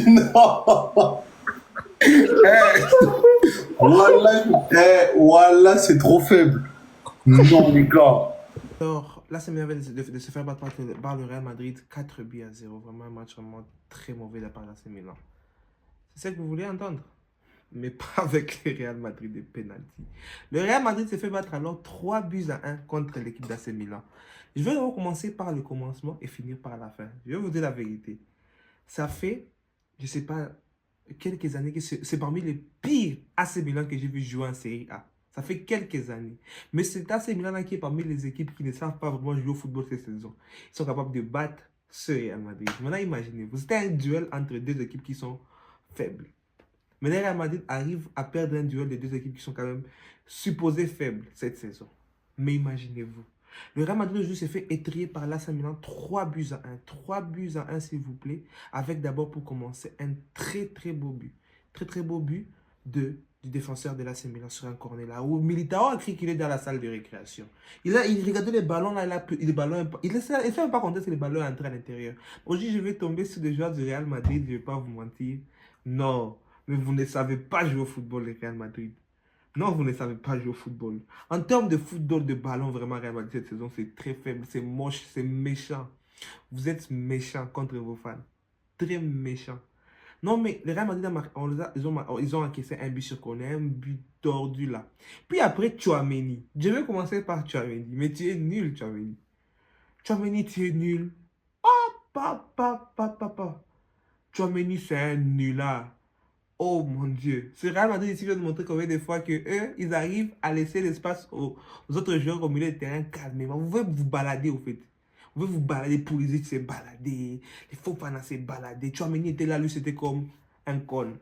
Non. Wallah, c'est trop faible. Non, les gars. Alors, là, c'est vient de se faire battre par le Real Madrid 4 buts à 0. Vraiment un match vraiment très mauvais de la part de l'AC Milan. C'est ce que vous voulez entendre? Mais pas avec le Real Madrid des pénalty. Le Real Madrid s'est fait battre alors 3 buts à 1 contre l'équipe d'AC Milan. Je vais commencer par le commencement et finir par la fin. Je vais vous dire la vérité. Ça fait, je ne sais pas, quelques années que c'est parmi les pires AC Milan que j'ai vu jouer en Série A. Ça fait quelques années. Mais c'est AC Milan qui est parmi les équipes qui ne savent pas vraiment jouer au football cette saison. Ils sont capables de battre ce Real Madrid. Maintenant, imaginez-vous, c'était un duel entre deux équipes qui sont faibles. Mais le Real Madrid arrive à perdre un duel de deux équipes qui sont quand même supposées faibles cette saison. Mais imaginez-vous. Le Real Madrid aujourd'hui s'est fait étrier par l'AC Milan 3 buts à 1. 3 buts à 1 s'il vous plaît. Avec d'abord pour commencer un très très beau but. Très très beau but du défenseur de l'AC Milan sur un corner là. Où Militao a cru qu'il est dans la salle de récréation. Il regardait les ballons là. Il ne sait même pas compter si les ballons entrent à l'intérieur. Aujourd'hui je vais tomber sur des joueurs du Real Madrid. Je ne vais pas vous mentir. Non. Mais vous ne savez pas jouer au football, le Real Madrid. Non, vous ne savez pas jouer au football. En termes de football, de ballon, vraiment, Real Madrid, cette saison, c'est très faible, c'est moche, c'est méchant. Vous êtes méchant contre vos fans. Très méchant. Non, mais le Real Madrid, ils ont encaissé un but sur corner, un but tordu là. Puis après, Tchouaméni. Je vais commencer par Tchouaméni. Mais tu es nul, Tchouaméni. Tchouaméni, tu es nul. Papa. Tchouaméni, c'est un nulard. Oh mon Dieu. Ce Real Madrid ici vient de montrer combien de fois que eux, ils arrivent à laisser l'espace aux autres joueurs au milieu de terrain calmement. Vous pouvez vous balader au fait. Vous pouvez vous balader, Pulisic s'est baladé, les Fofana s'est baladé. Tchouaméni était là, lui c'était comme un con.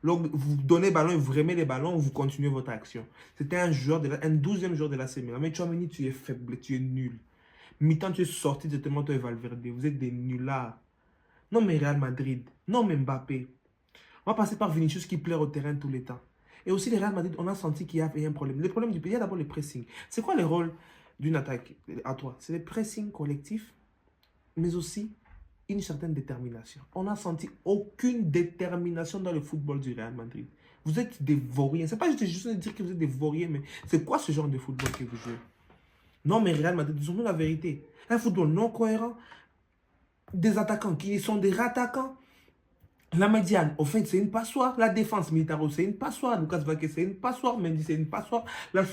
Donc vous donnez le ballon, vous remettez les ballons, vous continuez votre action. C'était un 12e joueur de la Milan. Mais Tchouaméni, tu es faible, tu es nul. Mi-temps, tu es sorti de tellement toi et Valverde. Vous êtes des nullards. Non mais Real Madrid, non mais Mbappé. On va passer par Vinicius qui pleure au terrain tous les temps. Et aussi, les Real Madrid, on a senti qu'il y avait un problème. Le problème du pays, il y a d'abord le pressing. C'est quoi le rôle d'une attaque à toi? C'est le pressing collectif, mais aussi une certaine détermination. On n'a senti aucune détermination dans le football du Real Madrid. Vous êtes des vauriens. C'est pas juste de dire que vous êtes des vauriens, mais c'est quoi ce genre de football que vous jouez? Non, mais Real Madrid, disons-nous la vérité. Un football non cohérent, des attaquants qui sont des rattaquants. La médiane, au fait, c'est une passoire. La défense, Militaro, c'est une passoire. Lucas Vazquez, c'est une passoire. Mendy, c'est une passoire. Le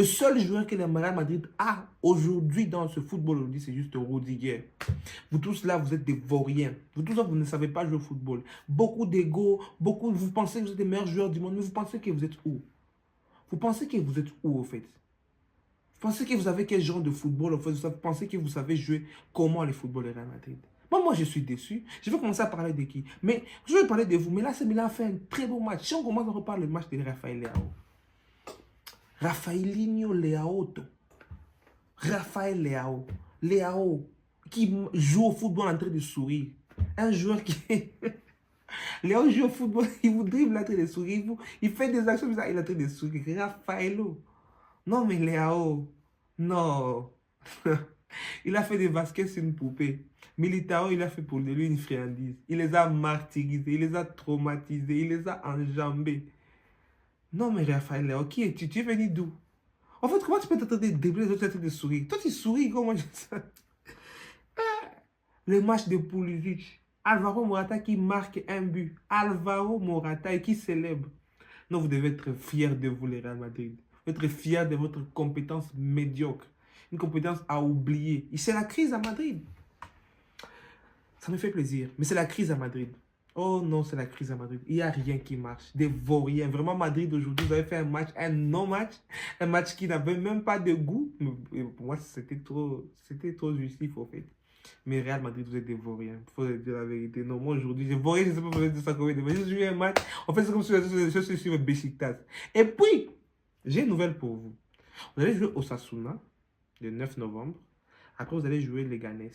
seul joueur que le Real Madrid a aujourd'hui dans ce football aujourd'hui, c'est juste Rudiger. Vous tous là, vous êtes des vauriens. Vous tous là, vous ne savez pas jouer au football. Beaucoup d'ego, vous pensez que vous êtes les meilleurs joueurs du monde, mais vous pensez que vous êtes où? Vous pensez que vous êtes où, au fait? Vous pensez que vous avez quel genre de football, au fait? Vous pensez que vous savez jouer comment le football du Real Madrid? Moi, je suis déçu. Je vais commencer à parler de qui? Mais je vais parler de vous. Mais là, c'est Milan a fait un très beau match. Si on commence à reparler le match de Rafael Leao. Rafaelinho Leao. Rafael Leao. Leao qui joue au football en train de sourire. Un joueur qui... Léo joue au football, il vous dribble en train de sourire. Il fait des actions bizarres, il est en train de sourire. Rafaelo. Non, mais Leao. Non. Il a fait des Vasquez une poupée. Militao, il a fait pour lui une friandise. Il les a martyrisés, il les a traumatisés, il les a enjambés. Non, mais Raphaël Léo, qui es-tu? Tu es venu d'où? En fait, comment tu peux t'attendre de dribbler les autres de sourire? Toi, tu souris, comment je sais? Le match de Pulisic. Alvaro Morata qui marque un but. Alvaro Morata qui célèbre. Non, vous devez être fiers de vous, les Real Madrid. Vous devez être fiers de votre compétence médiocre. Une compétence à oublier. Et c'est la crise à Madrid. Ça me fait plaisir. Mais c'est la crise à Madrid. Oh non, c'est la crise à Madrid. Il n'y a rien qui marche. Des vauriens. Vraiment, Madrid aujourd'hui, vous avez fait un match, un non-match. Un match qui n'avait même pas de goût. Mais pour moi, c'était trop justif, au fait. Mais Real Madrid, vous êtes des vauriens. Il faut dire la vérité. Non, moi aujourd'hui, j'ai vaurien, je ne sais pas vous êtes de ça combien de fois. J'ai joué un match. En fait, c'est comme si je suis sur le Beşiktaş. Et puis, j'ai une nouvelle pour vous. Vous allez jouer Osasuna le 9 novembre. Après, vous allez jouer Leganés.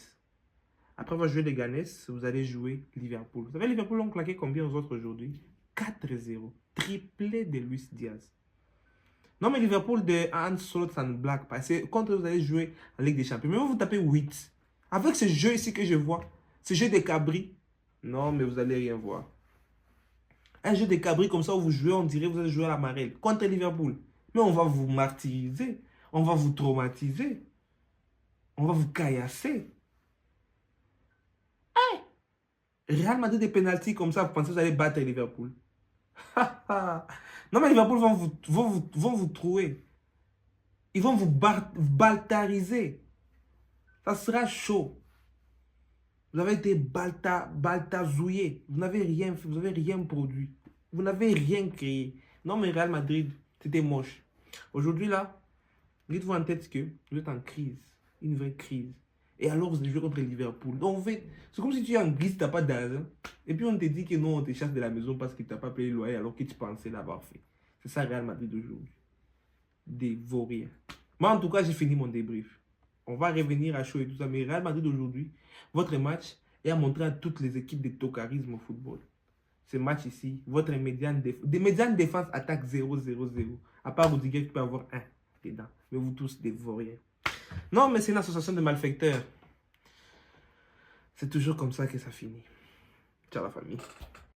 Après avoir joué Leganés, vous allez jouer Liverpool. Vous savez, Liverpool ont claqué combien aux autres aujourd'hui? 4-0. Triplé de Luis Diaz. Non, mais Liverpool de Hans Slot, ça ne blague pas. C'est contre vous allez jouer en Ligue des Champions. Mais vous tapez 8. Avec ce jeu ici que je vois, ce jeu des cabris, Non, mais vous allez rien voir. Un jeu de cabri comme ça où vous jouez, on dirait que vous allez jouer à la marelle. Contre Liverpool. Mais on va vous martyriser. On va vous traumatiser. On va vous caillasser. Real Madrid des pénaltys comme ça, vous pensez que vous allez battre Liverpool? Non, mais Liverpool vont vous trouver. Ils vont vous baltariser. Ça sera chaud. Vous avez été baltazouillé. Vous n'avez rien fait, vous n'avez rien produit. Vous n'avez rien créé. Non, mais Real Madrid, c'était moche. Aujourd'hui, là, dites-vous en tête que vous êtes en crise. Une vraie crise. Et alors, vous allez jouer contre Liverpool. Donc, en fait, c'est comme si tu es en crise, tu n'as pas d'argent. Et puis, on te dit que non, on te chasse de la maison parce que tu n'as pas payé le loyer alors que tu pensais l'avoir fait. C'est ça, Real Madrid d'aujourd'hui. Des vauriens. Moi, en tout cas, j'ai fini mon débrief. On va revenir à chaud et tout ça. Mais Real Madrid d'aujourd'hui, votre match est à montrer à toutes les équipes de tocarisme au football. Ce match ici, votre médiane défense attaque 0-0-0. À part Rudiger qui peut avoir 1 dedans. Mais vous tous des vauriens. Non, mais c'est une association de malfaiteurs. C'est toujours comme ça que ça finit. Ciao la famille.